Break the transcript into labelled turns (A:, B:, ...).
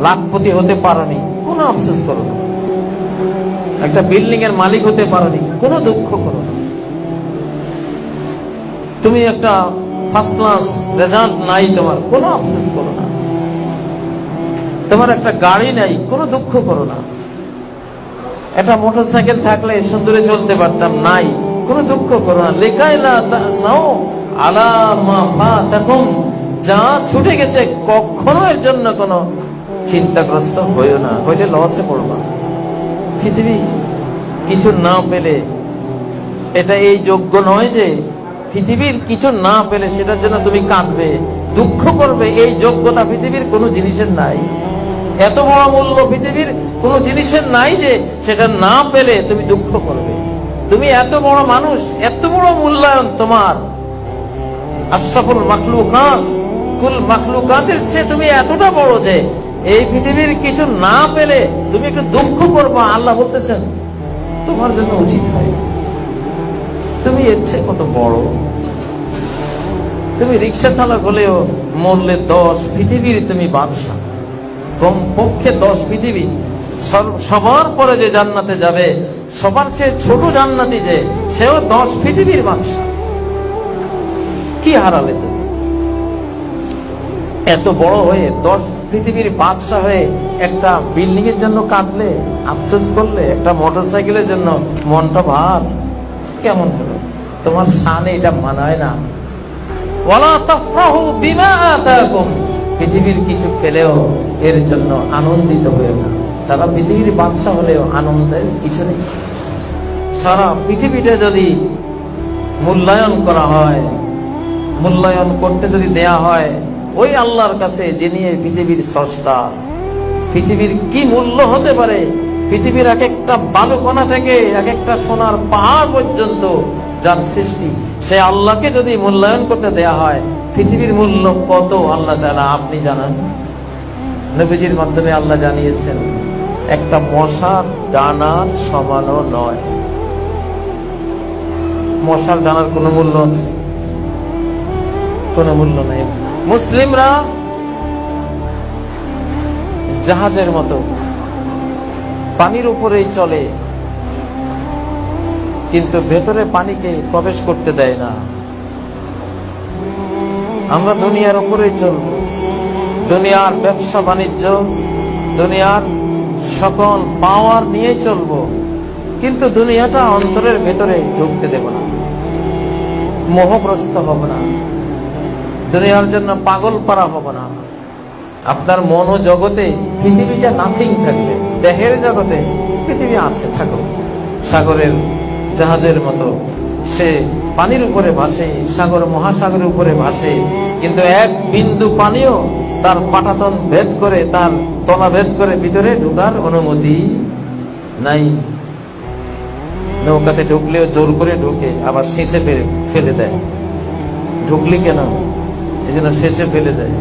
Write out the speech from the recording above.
A: লাখপতি হতে পারোনি, কোনো আফসোস করো না। একটা বিল্ডিং এর মালিক হতে পারোনি, কোনো দুঃখ করো না। তুমি একটা ফার্স্ট ক্লাস রেজাল্ট নাই তোমার, কোনো আফসোস করো না। তোমার একটা গাড়ি নাই, কোনো দুঃখ করো না। একটা মোটরসাইকেল থাকলে সুন্দরে চলতে পারতাম, নাই, কোনো দুঃখ করো না। লিকাইলা তাসাউ আলা মা ফাতাকুম, যা ছুটে গেছে কখনো এর জন্য কোনো চিন্তাগ্রস্ত হইও না, হইলে লসে পড়বা। পৃথিবী কিছু না পেলে, এটা এই যোগ্য নয় যে পৃথিবীর কিছু না পেলে সেটার জন্য তুমি কাঁদবে, দুঃখ করবে। এই যোগ্যতা পৃথিবীর কোনো জিনিসের নাই। এত বড় মূল্য পৃথিবীর কোনো জিনিসের নাই যে সেটা না পেলে তুমি দুঃখ করবে। তুমি এত বড় মানুষ, এত বড় মূল্যায়ন তোমার, আশরাফুল মাখলুকাত, কুল মাখলুকাতের চেয়ে তুমি এতটা বড় যে এই পৃথিবীর কিছু না পেলে তুমি একটু দুঃখ করবা। আল্লাহ বলতেছেন তোমার জন্য উচিত হয়, তুমি এর চেয়ে কত বড়। তুমি রিক্সা চালক হলেও মরলে 10 পৃথিবীর তুমি বাদশা, কমপক্ষে 10 পৃথিবী। সবার পরে যে জান্নাতে যাবে, সবার চেয়ে ছোট জান্নাতি যে, সেও 10 পৃথিবীর বাদশা। কি হারালে তুমি? এত বড় হয়ে 10 পৃথিবীর বাদশা হয়ে একটা বিল্ডিং এর জন্য কাঁদলে, আফসোস করলে, একটা মোটরসাইকেলের জন্য মনটা ভার, কেমন হলো? তোমার শানে এটা মানায় না। ওয়ালা তাফরাহু বিমা আতাকুম, পৃথিবীর কিছু পেলেও এর জন্য আনন্দিত হয়ে না। সারা পৃথিবীর বাদশা হলেও আনন্দের কিছু নেই। সারা পৃথিবীটা যদি মূল্যায়ন করা হয়, মূল্যায়ন করতে যদি দেয়া হয় ওই আল্লাহর কাছে, যিনি এই পৃথিবীর স্রষ্টা, পৃথিবীর কি মূল্য হতে পারে? পৃথিবীর এক একটা বালুকণা থেকে এক একটা সোনার পাহাড় পর্যন্ত যার সৃষ্টি, সে আল্লাহকে যদি মূল্যায়ন করতে দেয়া হয়, পৃথিবীর মূল্য কত আল্লাহ তাআলা আপনি জানান। নবীজির মাধ্যমে আল্লাহ জানিয়েছেন একটা মশার ডানার সমানও নয়। মশার ডানার কোনো মূল্য আছে? কোনো মূল্য নেই। মুসলিমরা জাহাজের মতো পানির উপরেই চলে, কিন্তু ভেতরে পানিকে প্রবেশ করতে দেয় না। আমরা দুনিয়ার উপরেই চলব, দুনিয়ার ব্যবসা বাণিজ্য, দুনিয়ার সকল পাওয়ার নিয়ে চলব, কিন্তু দুনিয়াটা অন্তরের ভেতরে ঢুকতে দেব না, মোহগ্রস্ত হব না, দুনিয়ার জন্য পাগল পারা হব না। আপনার মনো জগতে পৃথিবীটা নাথিং থাকবে, দেহের জগতে পৃথিবী আছে, থাকো। সাগরের জাহাজের মতো সে পানির উপরে ভাসে, সাগর মহাসাগরের উপরে ভাসে, কিন্তু এক বিন্দু পানিও তার পাটাতন ভেদ করে, তার তলা ভেদ করে ভিতরে ঢোকার অনুমতি নাই। নৌকাতে ঢুকলেও জোর করে ঢুকে, আবার সেচে ফেলে দেয়। ঢুকলি কেন? এই জন্য সেচে ফেলে দেয়।